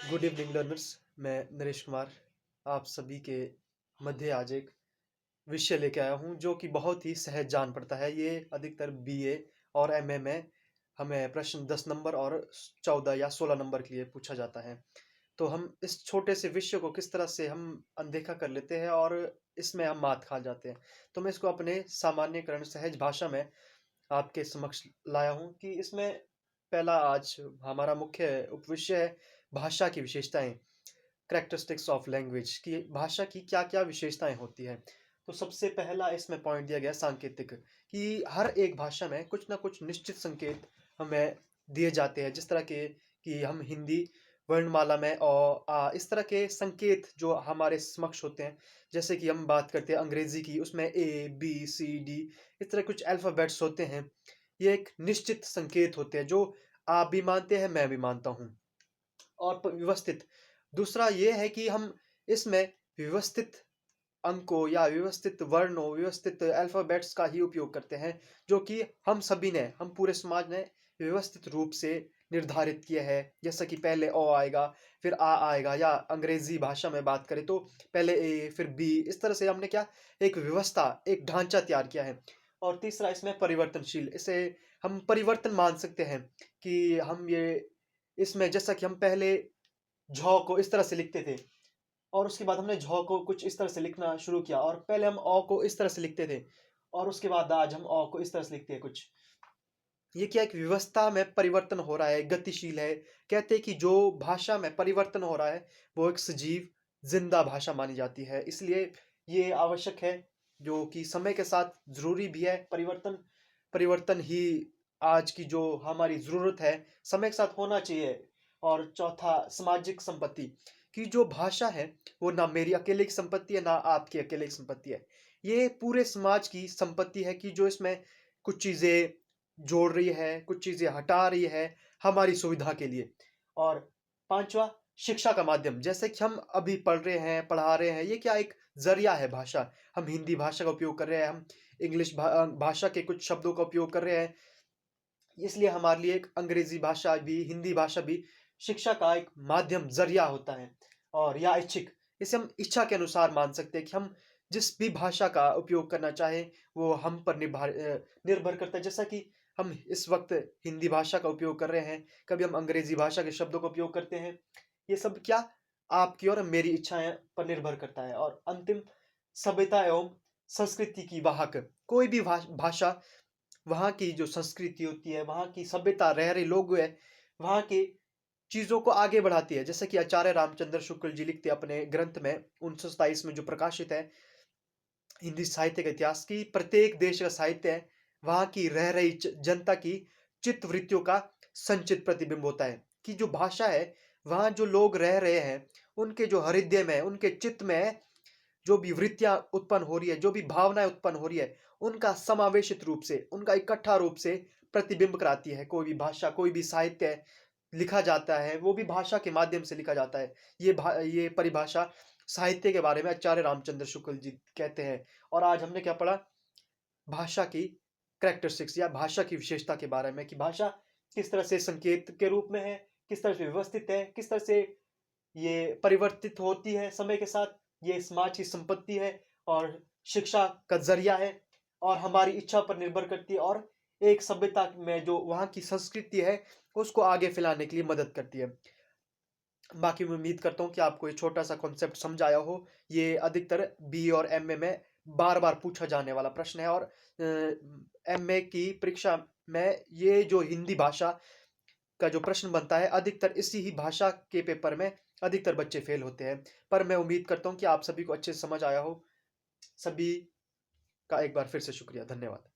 Good evening learners. मैं नरेश कुमार आप सभी के मध्य आज एक विषय लेके आया हूँ जो कि बहुत ही सहज जान पड़ता है। ये अधिकतर बीए और एमए में हमें प्रश्न 10 नंबर और 14 या 16 नंबर के लिए पूछा जाता है। तो हम इस छोटे से विषय को किस तरह से हम अनदेखा कर लेते हैं और इसमें हम मात खा जाते हैं। तो मैं इसको अपने सामान्यकरण सहज भाषा में आपके समक्ष लाया हूँ कि इसमें पहला आज हमारा मुख्य उपविषय है भाषा की विशेषताएं, कैरेक्टरिस्टिक्स ऑफ लैंग्वेज की भाषा की क्या-क्या विशेषताएं होती हैं। तो सबसे पहला इसमें पॉइंट दिया गया सांकेतिक कि हर एक भाषा में कुछ ना कुछ निश्चित संकेत हमें दिए जाते हैं। जिस तरह के कि हम हिंदी वर्णमाला में इस तरह के संकेत जो हमारे समक्ष होते हैं। जैसे कि हम बात करते हैं अंग्रेजी की, उसमें ए, बी, सी, डी इस तरह कुछ अल्फ़ाबेट्स होते हैं। ये एक निश्चित संकेत होते हैं जो आप भी मानते हैं, मैं भी मानता हूँ। और व्यवस्थित दूसरा ये है कि हम इसमें व्यवस्थित अंकों या व्यवस्थित वर्णों, व्यवस्थित अल्फ़ाबेट्स का ही उपयोग करते हैं, जो कि हम पूरे समाज ने व्यवस्थित रूप से निर्धारित किया है। जैसा कि पहले अ आएगा, फिर आ आएगा, या अंग्रेज़ी भाषा में बात करें तो पहले ए, फिर बी, इस तरह से हमने क्या एक व्यवस्था, एक ढांचा तैयार किया है। और तीसरा इसमें परिवर्तनशील, इसे हम परिवर्तन मान सकते हैं कि हम ये इसमें जैसा कि हम पहले झ को इस तरह से लिखते थे और उसके बाद हमने झ को कुछ इस तरह से लिखना शुरू किया, और पहले हम अ को इस तरह से लिखते थे और उसके बाद आज हम अ को इस तरह से लिखते हैं कुछ। ये क्या एक व्यवस्था में परिवर्तन हो रहा है, गतिशील है। कहते हैं कि जो भाषा में परिवर्तन हो रहा है वो एक सजीव जिंदा भाषा मानी जाती है। इसलिए ये आवश्यक है, जो कि समय के साथ ज़रूरी भी है। परिवर्तन परिवर्तन ही आज की जो हमारी ज़रूरत है, समय के साथ होना चाहिए। और चौथा सामाजिक संपत्ति की जो भाषा है वो ना मेरी अकेले की संपत्ति है, ना आपकी अकेले की संपत्ति है। ये पूरे समाज की संपत्ति है कि जो इसमें कुछ चीज़ें जोड़ रही है, कुछ चीज़ें हटा रही है हमारी सुविधा के लिए। और पाँचवाँ शिक्षा का माध्यम, जैसे कि हम अभी पढ़ रहे हैं, पढ़ा रहे हैं, ये क्या एक ज़रिया है भाषा। हम हिंदी भाषा का उपयोग कर रहे हैं, हम इंग्लिश भाषा के कुछ शब्दों का उपयोग कर रहे हैं। इसलिए हमारे लिए एक अंग्रेज़ी भाषा भी, हिंदी भाषा भी शिक्षा का एक माध्यम, ज़रिया होता है। और या ऐच्छिक, इसे हम इच्छा के अनुसार मान सकते हैं कि हम जिस भी भाषा का उपयोग करना चाहें, वो हम पर निर्भर करता है। जैसा कि हम इस वक़्त हिंदी भाषा का उपयोग कर रहे हैं, कभी हम अंग्रेज़ी भाषा के शब्दों का उपयोग करते हैं। ये सब क्या आपकी और मेरी इच्छाएँ पर निर्भर करता है। और अंतिम, सभ्यता एवं संस्कृति की वाहक, कोई भी भाषा वहाँ की जो संस्कृति होती है, वहाँ की सभ्यता, रह रहे लोग हैं, वहाँ की चीज़ों को आगे बढ़ाती है। जैसे कि आचार्य रामचंद्र शुक्ल जी लिखते हैं अपने ग्रंथ में 1927 में जो प्रकाशित है, हिंदी साहित्य का इतिहास, की प्रत्येक देश का साहित्य है वहाँ की रह रही जनता की चित्त वृत्तियों का संचित प्रतिबिंब होता है। कि जो भाषा है, वहाँ जो लोग रह रहे हैं, उनके जो हृदय में, उनके चित्त में जो भी वृत्तियाँ उत्पन्न हो रही है, जो भी भावनाएँ उत्पन्न हो रही है, उनका समावेशित रूप से, उनका इकट्ठा रूप से प्रतिबिंब कराती है। कोई भी भाषा, कोई भी साहित्य लिखा जाता है, वो भी भाषा के माध्यम से लिखा जाता है। ये परिभाषा साहित्य के बारे में आचार्य रामचंद्र शुक्ल जी कहते हैं। और आज हमने क्या पढ़ा? भाषा की कैरेक्टरिस्टिक्स या भाषा की विशेषता के बारे में, कि भाषा किस तरह से संकेत के रूप में है, किस तरह से व्यवस्थित है, किस तरह से ये परिवर्तित होती है समय के साथ, ये समाज की संपत्ति है और शिक्षा का ज़रिया है और हमारी इच्छा पर निर्भर करती है, और एक सभ्यता में जो वहाँ की संस्कृति है, उसको आगे फैलाने के लिए मदद करती है। बाकी मैं उम्मीद करता हूँ कि आपको ये छोटा-सा कॉन्सेप्ट समझ आया हो। ये अधिकतर बीए और एमए में बार-बार पूछा जाने वाला प्रश्न है। और एमए की परीक्षा में ये जो हिंदी भाषा का जो प्रश्न बनता है, अधिकतर इसी ही भाषा के पेपर में अधिकतर बच्चे फेल होते हैं। पर मैं उम्मीद करता हूँ कि आप सभी को अच्छे से समझ आया हो। सभी का एक बार फिर से शुक्रिया। धन्यवाद।